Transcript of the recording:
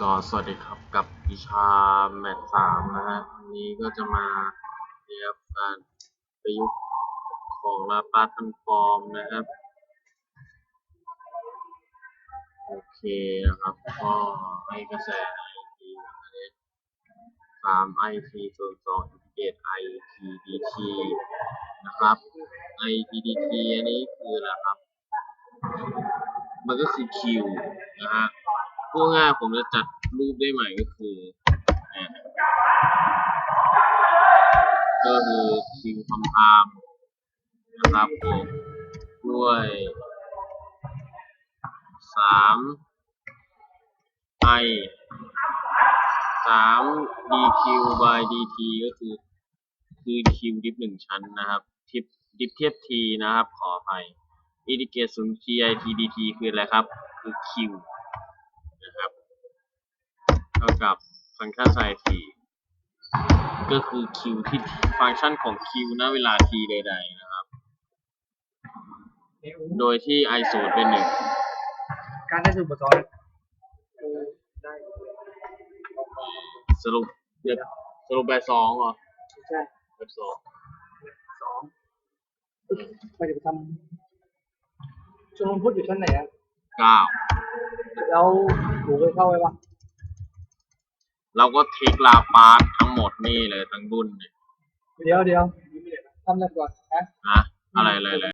ก็สวัสดีครับกับวิชาแมท3นะฮะวันนี้ก็จะมาเรียนการประยุกต์ของลาปลาสทรานส์ฟอร์มนะครับโอเคนะครับก็ให้กระแส IT 3 IT ส่วน2 integrate IT dt นะครับ IT dt อันนี้คืออะไรครับมันก็คือ Q นะฮะพูดง่ายผมจะจัดรูปได้ใหม่ก็คือคิวคำพามนะครับผมด้วย3 dq by dt ก็คือq ดิฟ1ชั้นนะครับดิฟเทียบ t นะครับขออภัยอินทิเกรต0 t i t dt คืออะไรครับคือ q นะครับเท่ากับฟังก์ชัน sin t ก็คือ q ที่ฟังก์ชันของ q ณเวลา t ใดๆนะครับโดยที่ i 0เป็น1การได้สูตรบทสองได้สรุปแบบ2เหรอใช่แบบ2ไปเดี๋ยวทำชมรมพุทธอยู่ชั้นไหนอ่ะ9แล้วหนูเคยเข้าไหมวะเราก็เทคลาปาร์ตทั้งหมดนี่เลยทั้งรุ่นเนี่ยเดี๋ยวทำนั่นก่อนนะอะไร